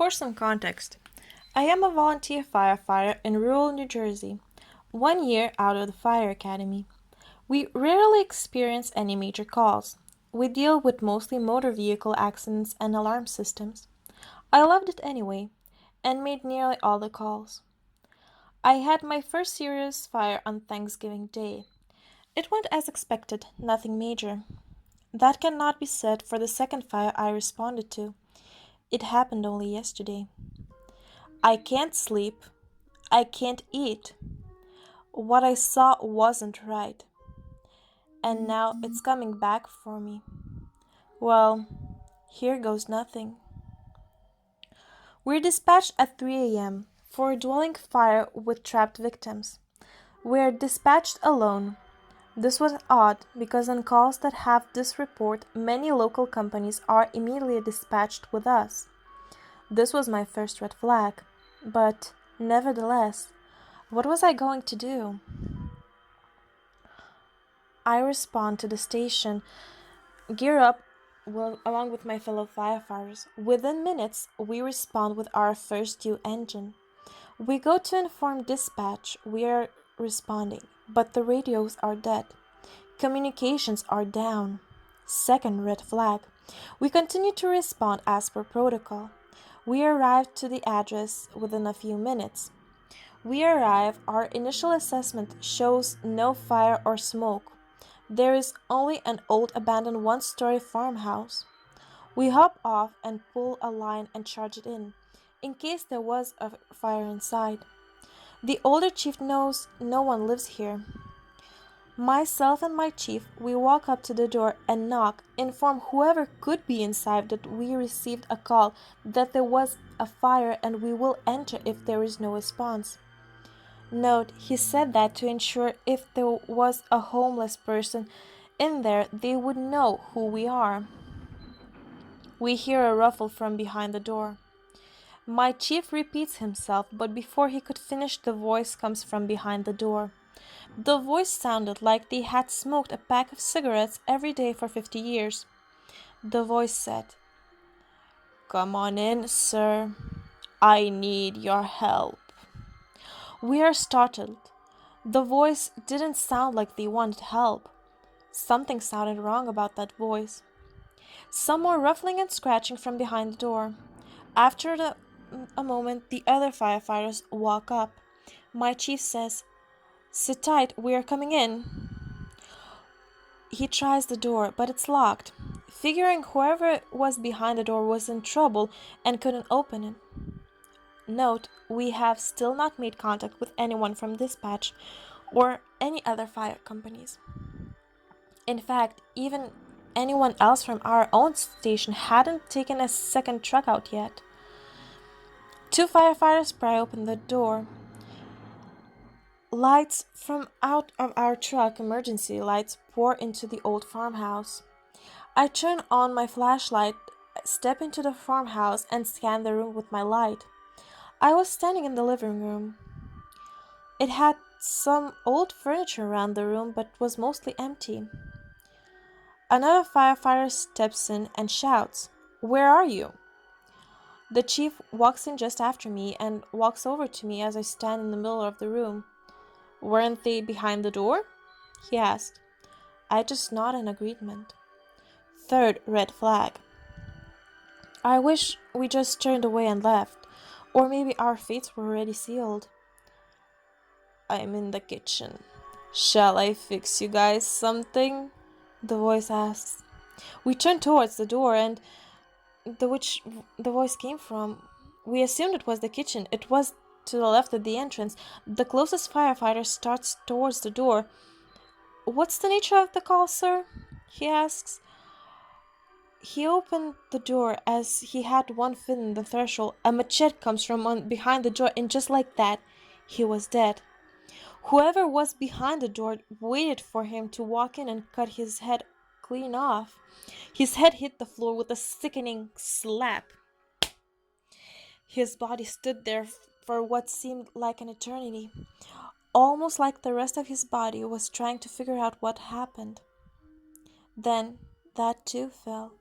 For some context, I am a volunteer firefighter in rural New Jersey, 1 year out of the fire academy. We rarely experience any major calls. We deal with mostly motor vehicle accidents and alarm systems. I loved it anyway, and made nearly all the calls. I had my first serious fire on Thanksgiving Day. It went as expected, nothing major. That cannot be said for the second fire I responded to. It happened only yesterday. I can't sleep. I can't eat. What I saw wasn't right. And now it's coming back for me. Well, here goes nothing. We're dispatched at 3 a.m. for a dwelling fire with trapped victims. We're dispatched alone. This was odd because on calls that have this report, many local companies are immediately dispatched with us. This was my first red flag. But, nevertheless, what was I going to do? I respond to the station, gear up along with my fellow firefighters. Within minutes, we respond with our first due engine. We go to inform dispatch we are responding, but the radios are dead. Communications are down. Second red flag. We continue to respond as per protocol. We arrive to the address within a few minutes. We arrive, our initial assessment shows no fire or smoke. There is only an old abandoned one-story farmhouse. We hop off and pull a line and charge it in case there was a fire inside. The older chief knows no one lives here. Myself and my chief, we walk up to the door and knock, inform whoever could be inside that we received a call that there was a fire and we will enter if there is no response. Note, he said that to ensure if there was a homeless person in there, they would know who we are. We hear a ruffle from behind the door. My chief repeats himself, but before he could finish, the voice comes from behind the door. The voice sounded like they had smoked a pack of cigarettes every day for 50 years. The voice said, "Come on in, sir. I need your help." We are startled. The voice didn't sound like they wanted help. Something sounded wrong about that voice. Some more ruffling and scratching from behind the door. After a moment, the other firefighters walk up. My chief says, "Sit tight, we are coming in." He tries the door, but it's locked. Figuring whoever was behind the door was in trouble and couldn't open it. Note, we have still not made contact with anyone from dispatch or any other fire companies. In fact, even anyone else from our own station hadn't taken a second truck out yet. Two firefighters pry open the door. Lights from out of our truck, emergency lights, pour into the old farmhouse. I turn on my flashlight, step into the farmhouse, and scan the room with my light. I was standing in the living room. It had some old furniture around the room, but was mostly empty. Another firefighter steps in and shouts, "Where are you?" The chief walks in just after me and walks over to me as I stand in the middle of the room. "Weren't they behind the door?" he asked. I just nod in agreement. Third red flag. I wish we just turned away and left. Or maybe our fates were already sealed. "I'm in the kitchen. Shall I fix you guys something?" the voice asks. We turn towards the door and which the voice came from. We assumed it was the kitchen. It was to the left of the entrance. The closest firefighter starts towards the door. "What's the nature of the call, sir?" he asks. He opened the door as he had one foot in the threshold. A machete comes from behind the door, and just like that, he was dead. Whoever was behind the door waited for him to walk in and cut his head clean off. His head hit the floor with a sickening slap. His body stood there for what seemed like an eternity, almost like the rest of his body was trying to figure out what happened. Then that too fell.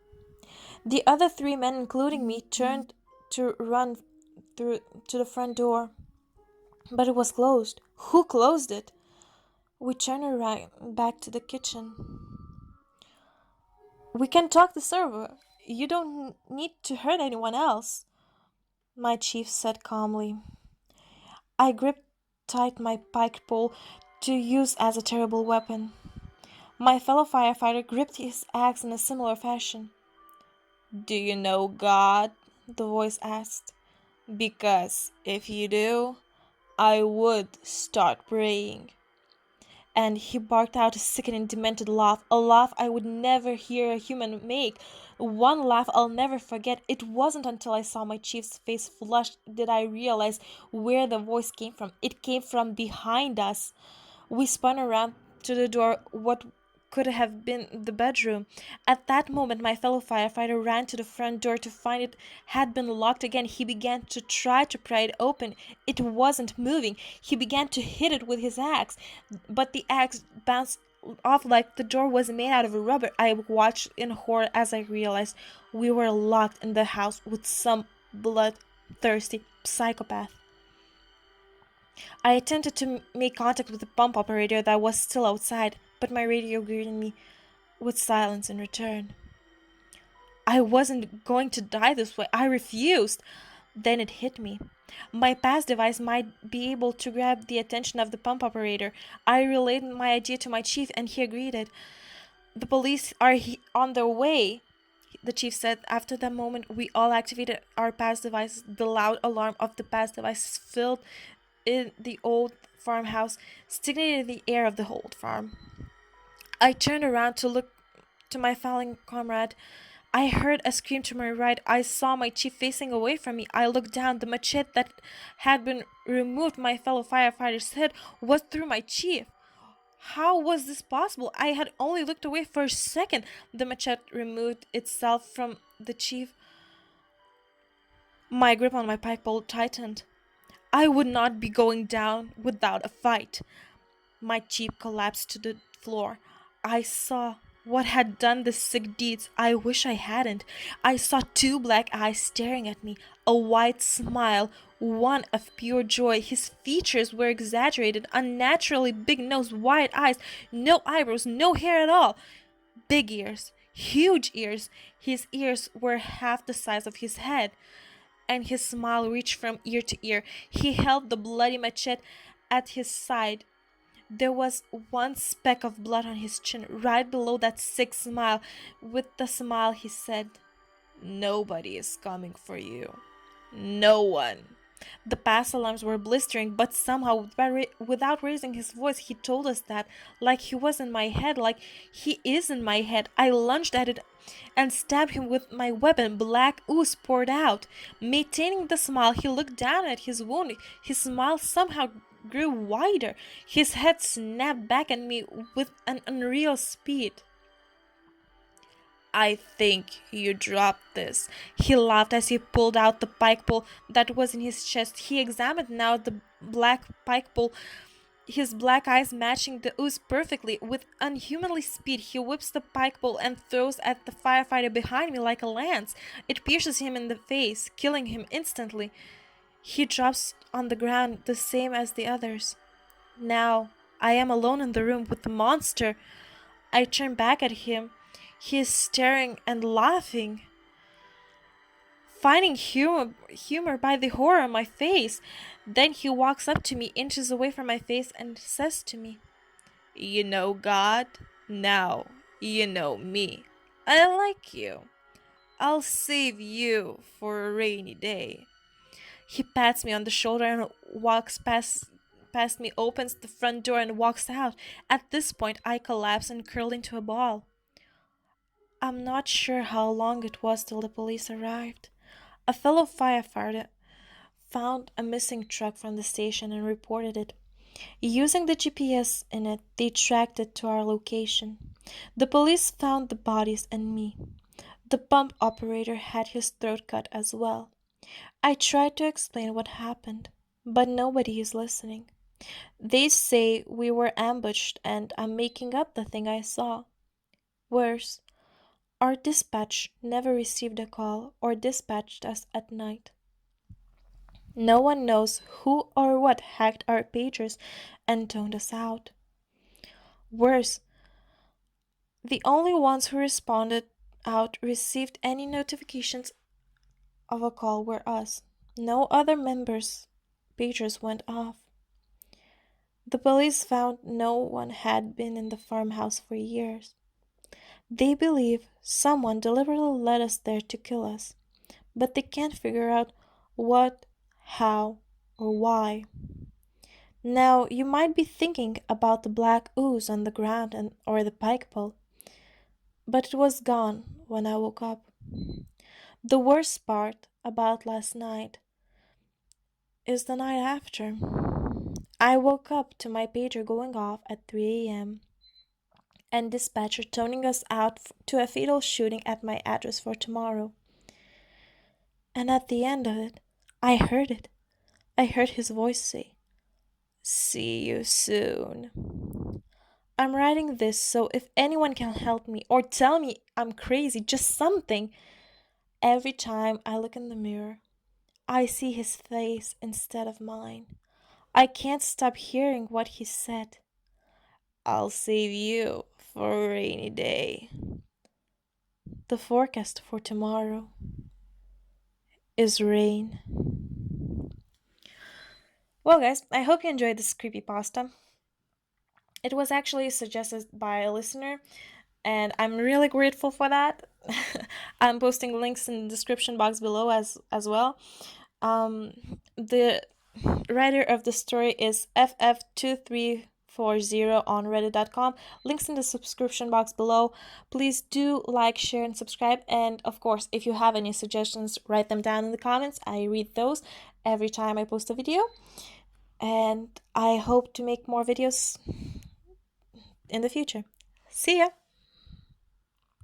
The other three men, including me, turned to run through to the front door, but it was closed. Who closed it? We turned around back to the kitchen. We can talk the server. You don't need to hurt anyone else, my chief said calmly. I gripped tight my pike pole to use as a terrible weapon. My fellow firefighter gripped his axe in a similar fashion. Do you know God? The voice asked. Because if you do, I would start praying. And he barked out a sickening, demented laugh, a laugh I would never hear a human make, one laugh I'll never forget. It wasn't until I saw my chief's face flush did I realize where the voice came from. It came from behind us. We spun around to the door, what could have been the bedroom. At that moment, my fellow firefighter ran to the front door to find it had been locked again. He began to try to pry it open. It wasn't moving. He began to hit it with his axe, but the axe bounced off like the door was made out of rubber. I watched in horror as I realized we were locked in the house with some bloodthirsty psychopath. I attempted to make contact with the pump operator that was still outside, but my radio greeted me with silence in return. I wasn't going to die this way. I refused. Then it hit me. My pass device might be able to grab the attention of the pump operator. I relayed my idea to my chief, and he agreed it. The police are on their way, the chief said. After that moment, we all activated our pass devices. The loud alarm of the pass devices filled in the old farmhouse, stimulated the air of the whole farm. I turned around to look to my fallen comrade. I heard a scream to my right. I saw my chief facing away from me. I looked down. The machete that had been removed my fellow firefighter's head was through my chief. How was this possible? I had only looked away for a second. The machete removed itself from the chief. My grip on my pike pole tightened. I would not be going down without a fight. My chief collapsed to the floor. I saw what had done the sick deeds. I wish I hadn't. I saw two black eyes staring at me, a white smile, one of pure joy. His features were exaggerated, unnaturally big nose, wide eyes, no eyebrows, no hair at all. Big ears, huge ears. His ears were half the size of his head, and his smile reached from ear to ear. He held the bloody machete at his side. There was one speck of blood on his chin, right below that sick smile. With the smile, he said, "Nobody is coming for you. No one." The pass alarms were blistering, but somehow, without raising his voice, he told us that, like he was in my head, like he is in my head. I lunged at it and stabbed him with my weapon. Black ooze poured out. Maintaining the smile, he looked down at his wound. His smile somehow grew wider. His head snapped back at me with an unreal speed. "I think you dropped this." He laughed as he pulled out the pike pole that was in his chest. He examined now the black pike pole, his black eyes matching the ooze perfectly. With unhumanly speed, he whips the pike pole and throws at the firefighter behind me like a lance. It pierces him in the face, killing him instantly. He drops on the ground the same as the others. Now I am alone in the room with the monster. I turn back at him. He is staring and laughing, finding humor by the horror on my face. Then he walks up to me, inches away from my face, and says to me, "You know God? Now you know me. I like you. I'll save you for a rainy day." He pats me on the shoulder and walks past me, opens the front door, and walks out. At this point, I collapse and curl into a ball. I'm not sure how long it was till the police arrived. A fellow firefighter found a missing truck from the station and reported it. Using the GPS in it, they tracked it to our location. The police found the bodies and me. The pump operator had his throat cut as well. I tried to explain what happened, but nobody is listening. They say we were ambushed and I'm making up the thing I saw. Worse, our dispatch never received a call or dispatched us at night. No one knows who or what hacked our pagers and toned us out. Worse, the only ones who responded out received any notifications of a call were us. No other members' pagers went off. The police found no one had been in the farmhouse for years. They believe someone deliberately led us there to kill us, but they can't figure out what, how, or why. Now, you might be thinking about the black ooze on the ground or the pike pole, but it was gone when I woke up. The worst part about last night is the night after. I woke up to my pager going off at 3 a.m. and dispatcher toning us out to a fatal shooting at my address for tomorrow. And at the end of it, I heard it. I heard his voice say, "See you soon." I'm writing this so if anyone can help me or tell me I'm crazy, just something. Every time I look in the mirror, I see his face instead of mine. I can't stop hearing what he said. "I'll save you for a rainy day." The forecast for tomorrow is rain. Well, guys, I hope you enjoyed this creepypasta. It was actually suggested by a listener, and I'm really grateful for that. I'm posting links in the description box below as well. The writer of the story is FF2340 on reddit.com. Links in the subscription box below. Please do like, share, and subscribe. And of course, if you have any suggestions, write them down in the comments. I read those every time I post a video. And I hope to make more videos in the future. See ya!